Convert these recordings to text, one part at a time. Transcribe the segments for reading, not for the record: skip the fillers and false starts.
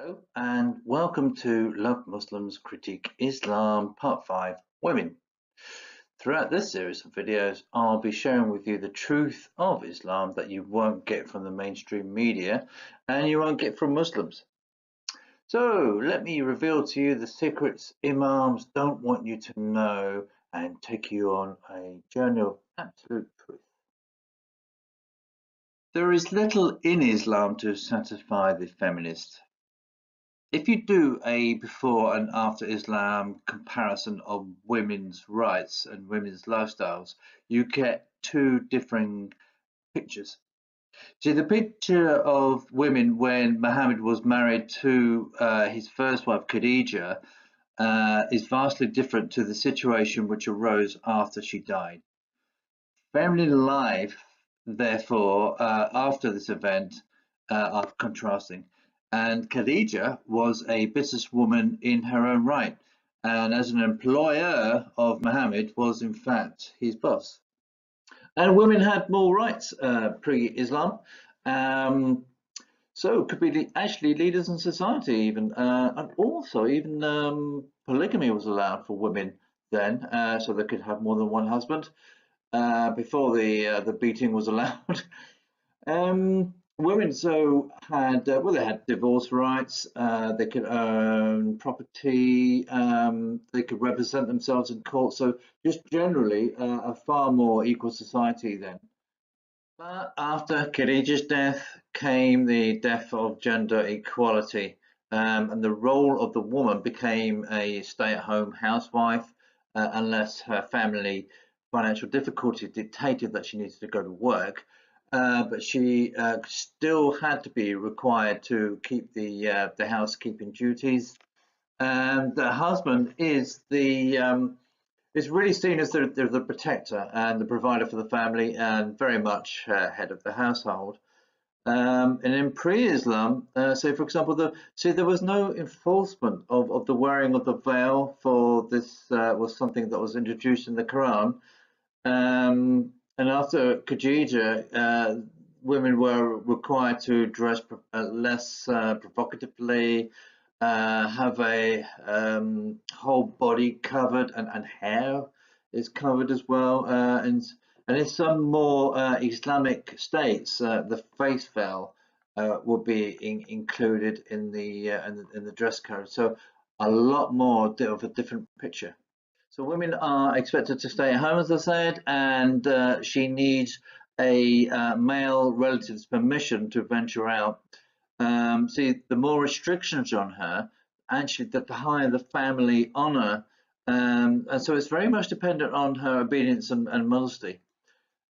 Hello and welcome to Love Muslims Critique Islam Part 5 Women. Throughout this series of videos, I'll be sharing with you the truth of Islam that you won't get from the mainstream media and you won't get from Muslims. So let me reveal to you the secrets Imams don't want you to know and take you on a journey of absolute truth. There is little in Islam to satisfy the feminist. If you do a before and after Islam comparison of women's rights and women's lifestyles, you get two differing pictures. See, the picture of women when Muhammad was married to his first wife, Khadija, is vastly different to the situation which arose after she died. Feminine life, therefore, after this event, are contrasting. And Khadija was a businesswoman in her own right, and as an employer of Muhammad was in fact his boss. And women had more rights pre-Islam, so could be actually leaders in society even, and also even polygamy was allowed for women then, so they could have more than one husband. Before the beating was allowed. Women so had well, they had divorce rights. They could own property. They could represent themselves in court. So just generally a far more equal society then. But after Khadija's death came the death of gender equality, and the role of the woman became a stay-at-home housewife, unless her family financial difficulty dictated that she needed to go to work, but she still had to be required to keep the housekeeping duties. And the husband is really seen as the protector and the provider for the family, and very much head of the household. And in pre-Islam, so for example, there was no enforcement of the wearing of the veil. For this was something that was introduced in the Quran. And after Khadija, women were required to dress less provocatively, have a whole body covered, and hair is covered as well. And in some more Islamic states, the face veil will be included in the dress code. So a lot more of a different picture. So women are expected to stay at home, as I said, and she needs a male relative's permission to venture out. See, the more restrictions on her, actually, the higher the family honour, and so it's very much dependent on her obedience and modesty.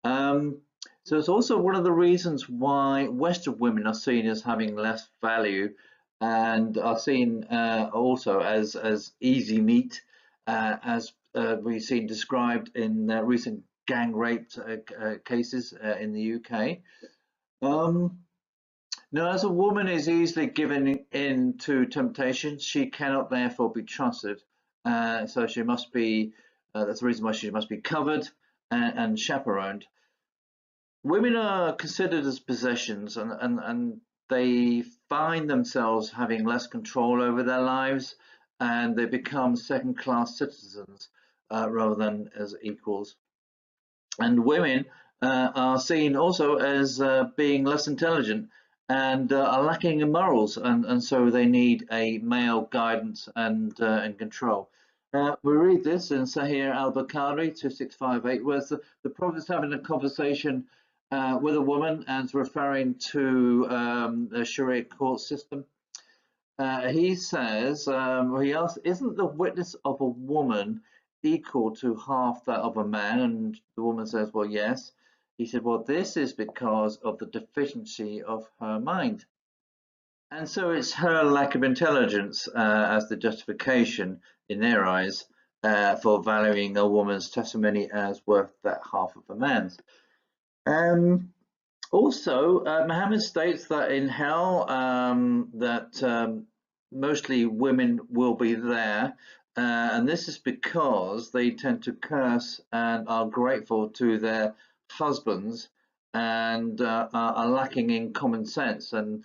So it's also one of the reasons why Western women are seen as having less value, and are seen also as easy meat. As we've seen described in recent gang rape cases in the UK. Now, as a woman is easily given in to temptation, she cannot therefore be trusted. So she must be, that's the reason why she must be covered and chaperoned. Women are considered as possessions, and they find themselves having less control over their lives, and they become second-class citizens rather than as equals. And women are seen also as being less intelligent and are lacking in morals, and so they need a male guidance and control. We read this in Sahih al-Bukhari 2658, where the Prophet's having a conversation with a woman and referring to the Sharia court system. He says, he asks, isn't the witness of a woman equal to half that of a man? And the woman says, well, yes. He said, well, this is because of the deficiency of her mind. And so it's her lack of intelligence as the justification in their eyes for valuing a woman's testimony as worth that half of a man's. Also, Mohammed states that in hell, mostly women will be there, and this is because they tend to curse and are grateful to their husbands, and are lacking in common sense. And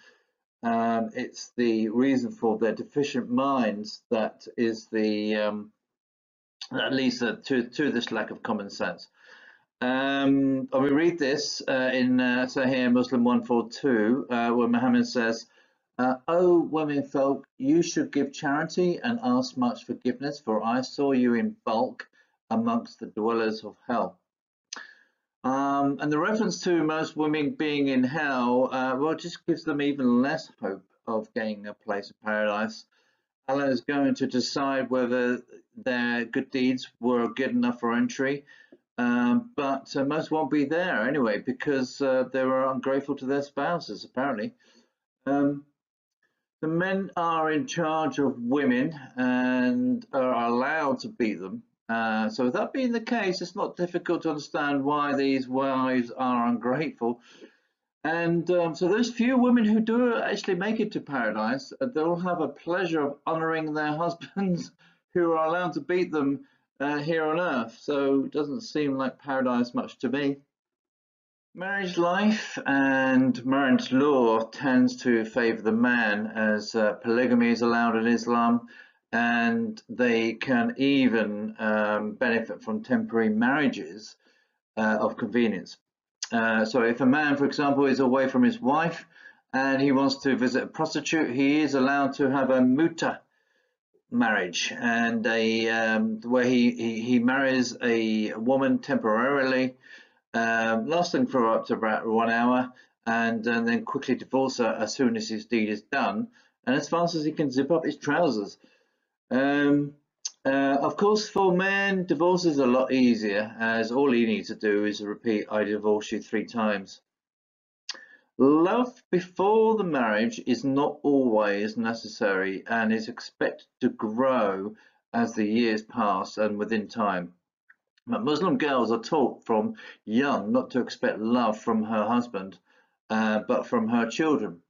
It's the reason for their deficient minds that is the that leads to this lack of common sense. And we read this in Sahih Muslim 142, where Muhammad says, "O women folk, you should give charity and ask much forgiveness, for I saw you in bulk amongst the dwellers of hell." And the reference to most women being in hell, well, just gives them even less hope of getting a place in paradise. Allah is going to decide whether their good deeds were good enough for entry, but most won't be there anyway because they were ungrateful to their spouses, apparently. Um, the men are in charge of women and are allowed to beat them. So that being the case, it's not difficult to understand why these wives are ungrateful. And so those few women who do actually make it to paradise, they'll have a pleasure of honoring their husbands who are allowed to beat them here on earth. So it doesn't seem like paradise much to me. Marriage life and marriage law tends to favor the man, as polygamy is allowed in Islam, and they can even benefit from temporary marriages of convenience. So if a man, for example, is away from his wife and he wants to visit a prostitute, he is allowed to have a muta marriage, and where he marries a woman temporarily, lasting for up to about 1 hour, and then quickly divorce her as soon as his deed is done, and as fast as he can zip up his trousers. Of course, for men, divorce is a lot easier, as all he needs to do is repeat, "I divorce you" 3 times. Love before the marriage is not always necessary and is expected to grow as the years pass and within time. But Muslim girls are taught from young not to expect love from her husband, but from her children.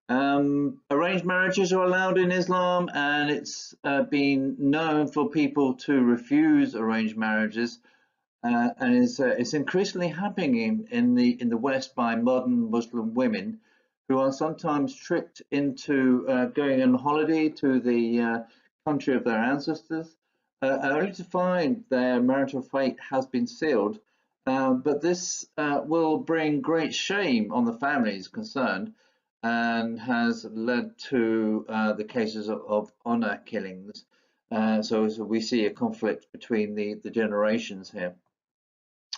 Arranged marriages are allowed in Islam, and it's been known for people to refuse arranged marriages, and it's increasingly happening in the West by modern Muslim women who are sometimes tricked into going on holiday to the country of their ancestors, only to find their marital fate has been sealed. But this will bring great shame on the families concerned, and has led to the cases of honor killings. So we see a conflict between the generations here.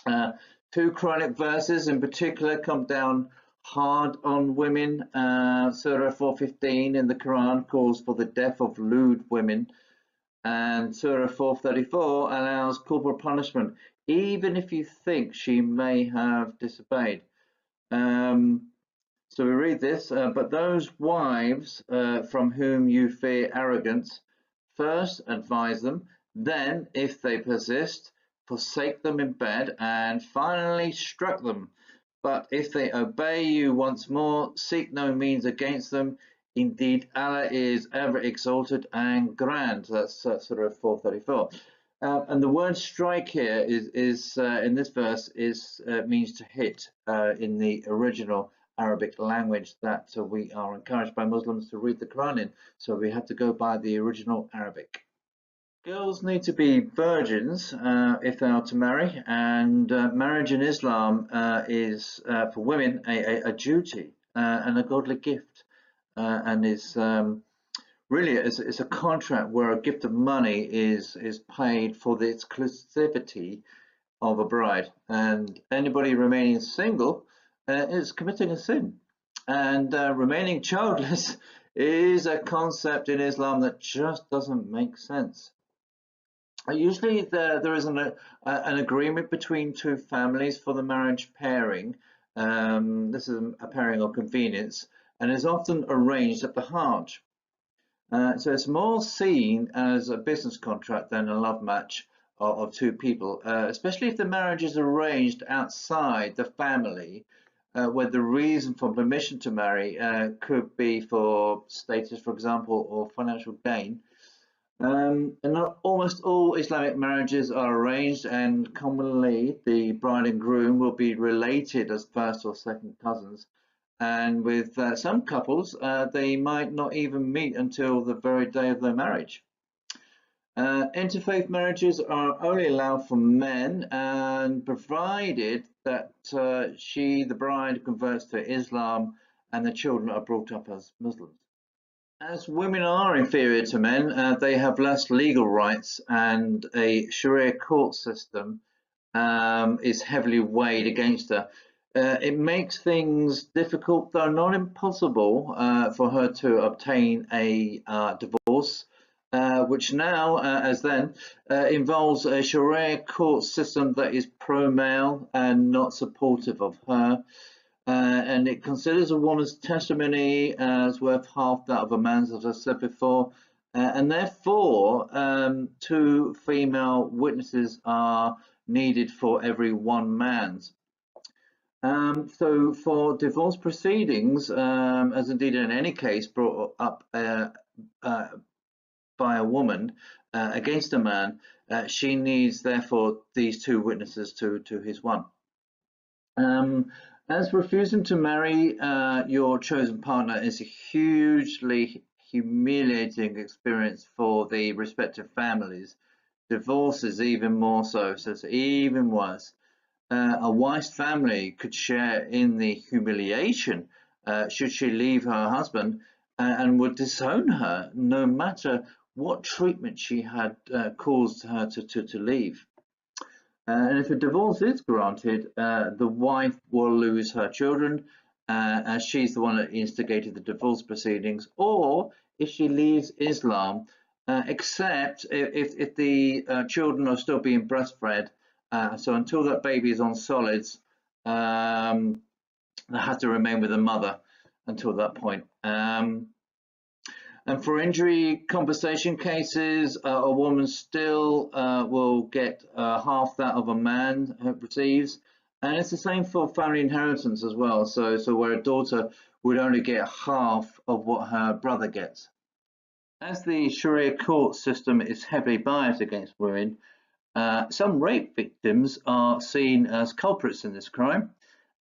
2 Quranic verses in particular come down hard on women. Surah 4:15 in the Quran calls for the death of lewd women, and Surah 4:34 allows corporal punishment even if you think she may have disobeyed. So we read this, but those wives from whom you fear arrogance, first advise them, then, if they persist, forsake them in bed, and finally struck them. But if they obey you once more, seek no means against them. Indeed, Allah is ever exalted and grand. That's Surah 4:34. And the word strike here is in this verse means to hit in the original Arabic language that we are encouraged by Muslims to read the Quran in. So we have to go by the original Arabic. Girls need to be virgins if they are to marry, and marriage in Islam is for women a duty and a godly gift, and is really it's a contract where a gift of money is paid for the exclusivity of a bride, and anybody remaining single is committing a sin, and remaining childless is a concept in Islam that just doesn't make sense. Usually there is an agreement between 2 families for the marriage pairing. This is a pairing of convenience and is often arranged at the Hajj. So it's more seen as a business contract than a love match of 2 people, especially if the marriage is arranged outside the family, where the reason for permission to marry could be for status, for example, or financial gain. And almost all Islamic marriages are arranged, and commonly the bride and groom will be related as first or second cousins. And with some couples, they might not even meet until the very day of their marriage. Interfaith marriages are only allowed for men, and provided that the bride, converts to Islam and the children are brought up as Muslims. As women are inferior to men, they have less legal rights, and a Sharia court system is heavily weighed against her. It makes things difficult, though not impossible, for her to obtain a divorce, which now, as then, involves a Sharia court system that is pro-male and not supportive of her. And it considers a woman's testimony as worth half that of a man's, as I said before, and therefore two female witnesses are needed for every one man's. So for divorce proceedings, as indeed in any case brought up by a woman against a man, she needs therefore these two witnesses to his one. As refusing to marry your chosen partner is a hugely humiliating experience for the respective families, divorce is even more so, so it's even worse. A wife's family could share in the humiliation should she leave her husband, and would disown her no matter what treatment she had caused her to leave. And if a divorce is granted, the wife will lose her children, as she's the one that instigated the divorce proceedings, or if she leaves Islam, except if the children are still being breastfed. So until that baby is on solids, they have to remain with the mother until that point. And for injury compensation cases, a woman still will get half that of a man receives. And it's the same for family inheritance as well. So where a daughter would only get half of what her brother gets. As the Sharia court system is heavily biased against women, some rape victims are seen as culprits in this crime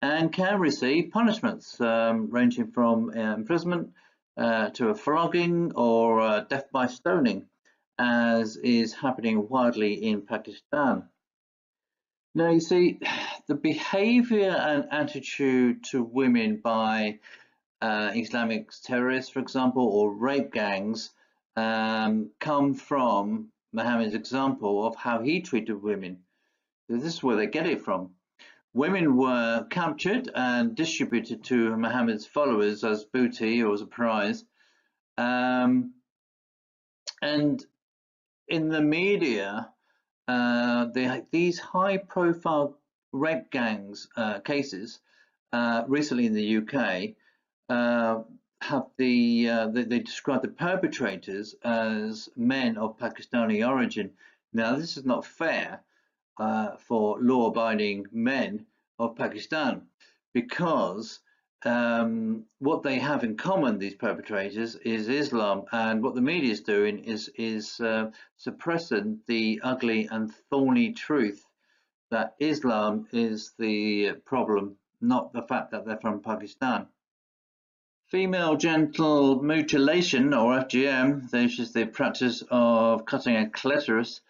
and can receive punishments ranging from imprisonment to a flogging or death by stoning, as is happening widely in Pakistan. Now, you see, the behavior and attitude to women by Islamic terrorists, for example, or rape gangs come from Mohammed's example of how he treated women. This is where they get it from. Women were captured and distributed to Mohammed's followers as booty or as a prize. And in the media, these high-profile rape gangs cases recently in the UK they describe the perpetrators as men of Pakistani origin. Now, this is not fair for law-abiding men of Pakistan, because what they have in common, these perpetrators, is Islam, and what the media is doing is suppressing the ugly and thorny truth that Islam is the problem, not the fact that they're from Pakistan. Female genital mutilation, or FGM, which is the practice of cutting a clitoris,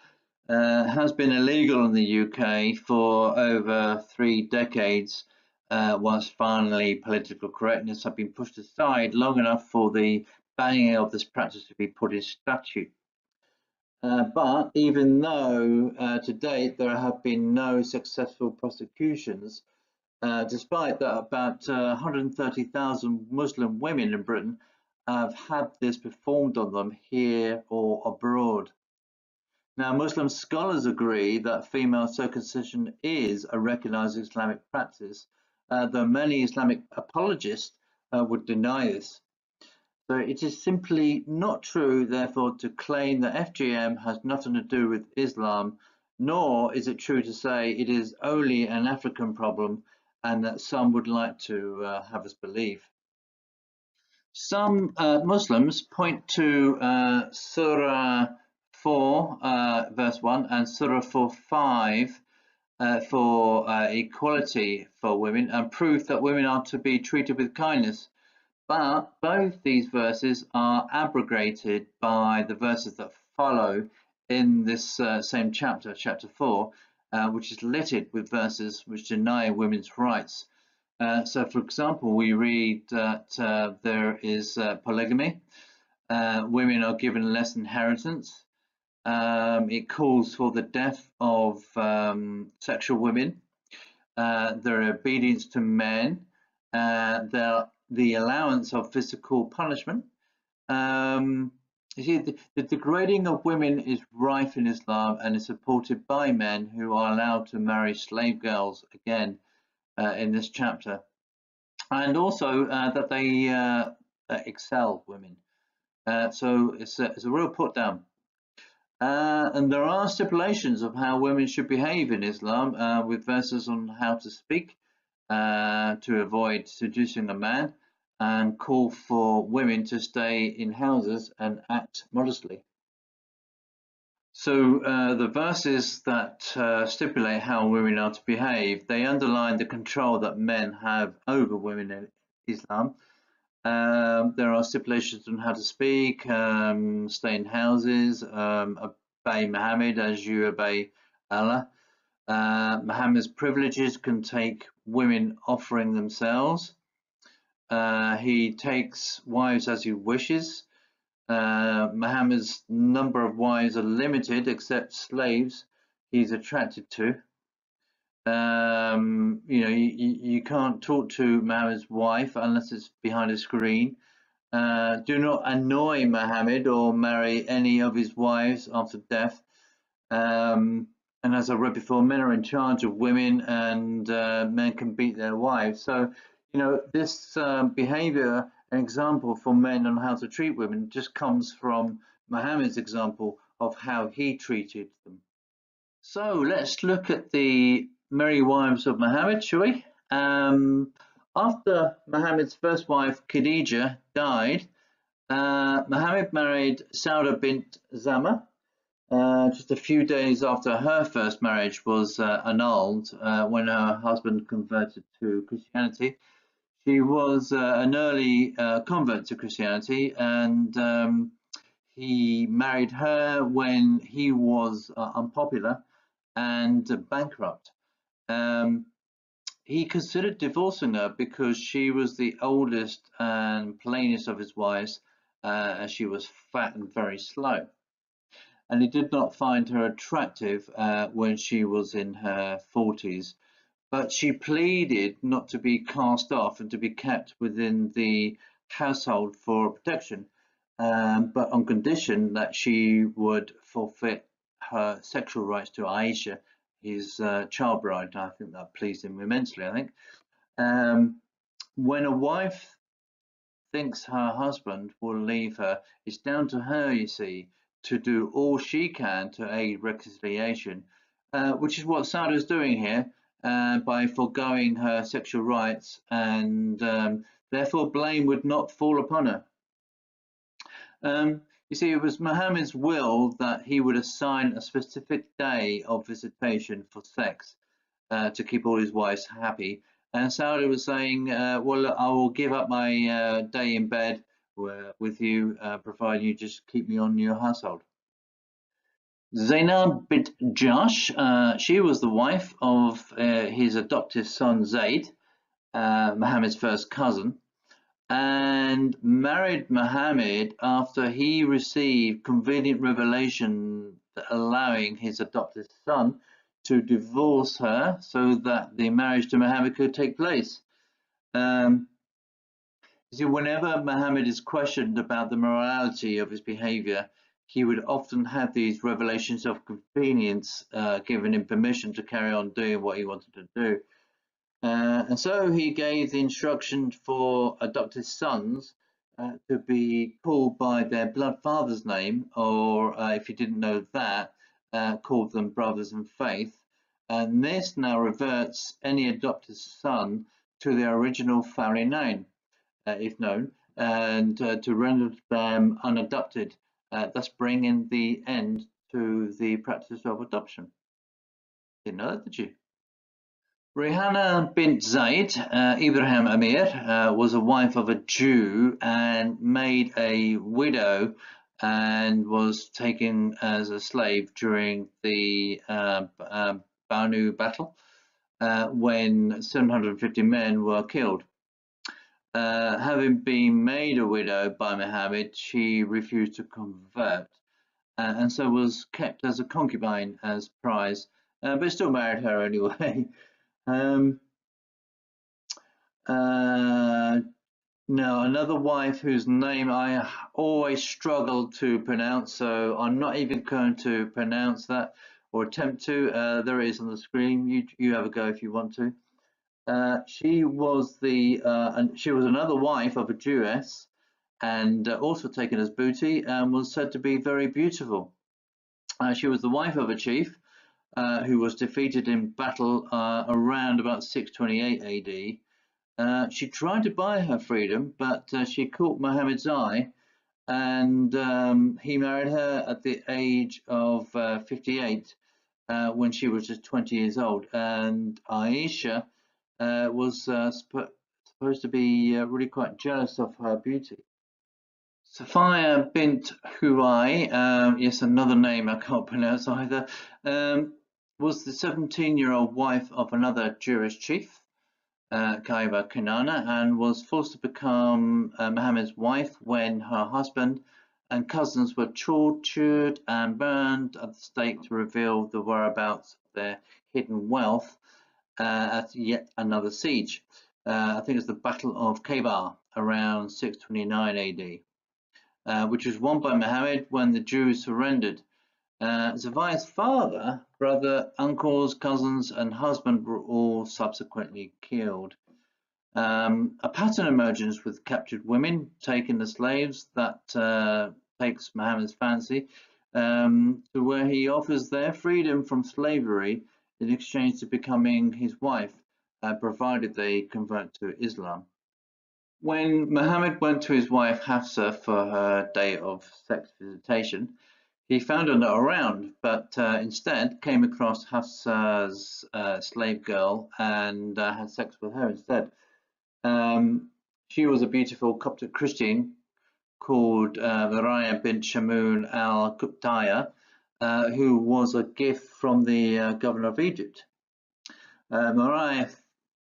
has been illegal in the UK for over 3 decades, once finally political correctness had been pushed aside long enough for the banning of this practice to be put in statute. But even though to date there have been no successful prosecutions, despite that about 130,000 Muslim women in Britain have had this performed on them here or abroad. Now, Muslim scholars agree that female circumcision is a recognized Islamic practice, though many Islamic apologists would deny this. So it is simply not true, therefore, to claim that FGM has nothing to do with Islam, nor is it true to say it is only an African problem and that some would like to have us believe. Some Muslims point to Surah 4 verse 1 and Surah 4:5 for equality for women and proof that women are to be treated with kindness. But both these verses are abrogated by the verses that follow in this same chapter, chapter 4, which is littered with verses which deny women's rights. So, for example, we read that there is polygamy. Women are given less inheritance. It calls for the death of sexual women, their obedience to men, the allowance of physical punishment. You see, the degrading of women is rife in Islam and is supported by men who are allowed to marry slave girls again in this chapter, and also that they excel women. So it's a real put down. And there are stipulations of how women should behave in Islam, with verses on how to speak to avoid seducing a man, and call for women to stay in houses and act modestly. So the verses that stipulate how women are to behave, they underline the control that men have over women in Islam. There are stipulations on how to speak, stay in houses, obey Muhammad as you obey Allah. Muhammad's privileges can take women offering themselves. He takes wives as he wishes. Muhammad's number of wives are limited, except slaves he's attracted to. You can't talk to Muhammad's wife unless it's behind a screen. Do not annoy Muhammad or marry any of his wives after death. And as I read before, men are in charge of women, and men can beat their wives. So, this behavior, an example for men on how to treat women, just comes from Muhammad's example of how he treated them. So let's look at the merry wives of Muhammad, shall we? After Muhammad's first wife, Khadija, died, Muhammad married Sauda bint Zama. Just a few days after her first marriage was annulled when her husband converted to Christianity. She was an early convert to Christianity, and he married her when he was unpopular and bankrupt. He considered divorcing her because she was the oldest and plainest of his wives, as she was fat and very slow. And he did not find her attractive when she was in her 40s, but she pleaded not to be cast off and to be kept within the household for protection, but on condition that she would forfeit her sexual rights to Aisha, his child bride. I think that pleased him immensely, I think. When a wife thinks her husband will leave her, it's down to her, you see, to do all she can to aid reconciliation, which is what Sauda is doing here by foregoing her sexual rights, and therefore blame would not fall upon her. You see, it was Muhammad's will that he would assign a specific day of visitation for sex to keep all his wives happy. And Sauda was saying, well, I will give up my day in bed with you, provided you just keep me on your household. Zainab bint Jahsh, she was the wife of his adoptive son Zayd, Muhammad's first cousin, and married Muhammad after he received convenient revelation allowing his adopted son to divorce her so that the marriage to Muhammad could take place. You see, whenever Muhammad is questioned about the morality of his behavior, he would often have these revelations of convenience giving him permission to carry on doing what he wanted to do. And so he gave the instruction for adopted sons to be called by their blood father's name, or if you didn't know that, called them brothers in faith. And this now reverts any adopted son to their original family name, if known, and to render them unadopted, thus bringing the end to the practice of adoption. Didn't know that, did you? Rihanna bint Zaid, Ibrahim Amir, was a wife of a Jew and made a widow and was taken as a slave during the Banu battle when 750 men were killed. Having been made a widow by Mohammed, she refused to convert and so was kept as a concubine as prize, but still married her anyway. Um, Now, another wife whose name I always struggle to pronounce, so I'm not even going to pronounce that or attempt to. There it is on the screen. You have a go if you want to. She was she was another wife of a Jewess and also taken as booty and was said to be very beautiful. She was the wife of a chief who was defeated in battle around about 628 AD. She tried to buy her freedom, but she caught Mohammed's eye, and he married her at the age of 58 when she was just 20 years old. And Aisha was supposed to be really quite jealous of her beauty. Safiya bint Huay, yes, another name I can't pronounce either, was the 17-year-old wife of another Jewish chief. Kaiba Kanana, and was forced to become Mohammed's wife when her husband and cousins were tortured and burned at the stake to reveal the whereabouts of their hidden wealth at yet another siege. I think it's the Battle of Khaybar around 629 AD, which was won by Mohammed when the Jews surrendered. Zavia's father, brother, uncles, cousins, and husband were all subsequently killed. A pattern emerges with captured women taken as slaves that takes Mohammed's fancy to where he offers their freedom from slavery in exchange to becoming his wife, provided they convert to Islam. When Mohammed went to his wife Hafsa for her day of sex visitation, he found her not around, but instead came across Hafsa's slave girl and had sex with her instead. She was a beautiful Coptic Christian called Maraya bint Shamun al-Qibtiyya, who was a gift from the governor of Egypt. Maraya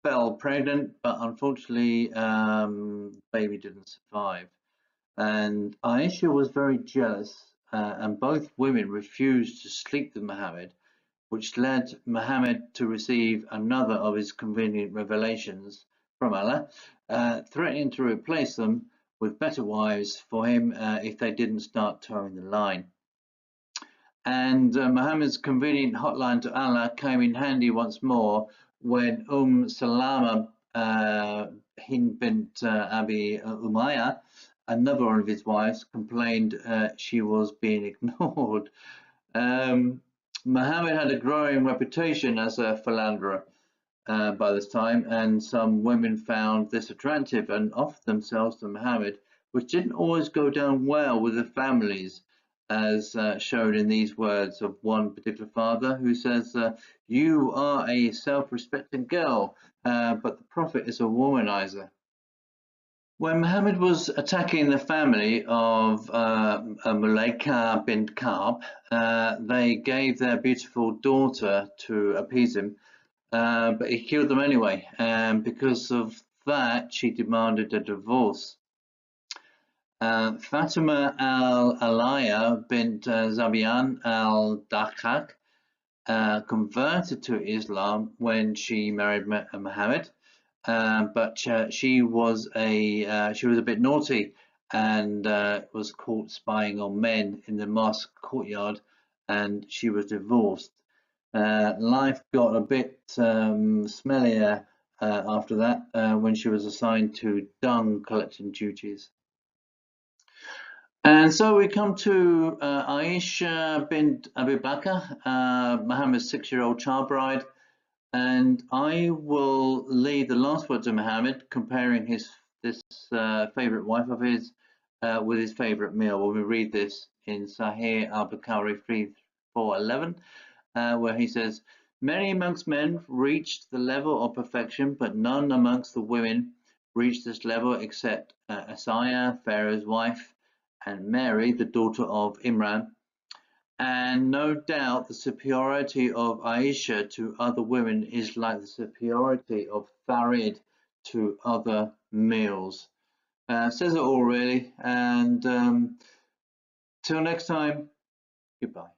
fell pregnant, but unfortunately, the baby didn't survive. And Aisha was very jealous, and both women refused to sleep with Muhammad, which led Muhammad to receive another of his convenient revelations from Allah, threatening to replace them with better wives for him if they didn't start towing the line. And Muhammad's convenient hotline to Allah came in handy once more when Salama Hind bint Abi Umayyah, another one of his wives, complained she was being ignored. Muhammad had a growing reputation as a philanderer by this time, and some women found this attractive and offered themselves to Muhammad, which didn't always go down well with the families, as shown in these words of one particular father who says, "You are a self-respecting girl, but the Prophet is a womanizer." When Muhammad was attacking the family of Mulaika bint Ka'b, they gave their beautiful daughter to appease him, but he killed them anyway, and because of that, she demanded a divorce. Fatima al-Alaya bint Zabian al-Dakhak converted to Islam when she married Muhammad. But she was a bit naughty and was caught spying on men in the mosque courtyard, and she was divorced. Life got a bit smellier after that when she was assigned to dung collecting duties. And so we come to Aisha bint Abu Bakr, Muhammad's 6-year-old child bride. And I will leave the last word to Mohammed, comparing this favorite wife of his with his favorite meal. When we read this in Sahih al-Bukhari 3411, where he says, Many amongst men reached the level of perfection, but none amongst the women reached this level except Asiah, Pharaoh's wife, and Mary, the daughter of Imran. And no doubt the superiority of Aisha to other women is like the superiority of Farid to other males. Says it all really. And till next time, goodbye.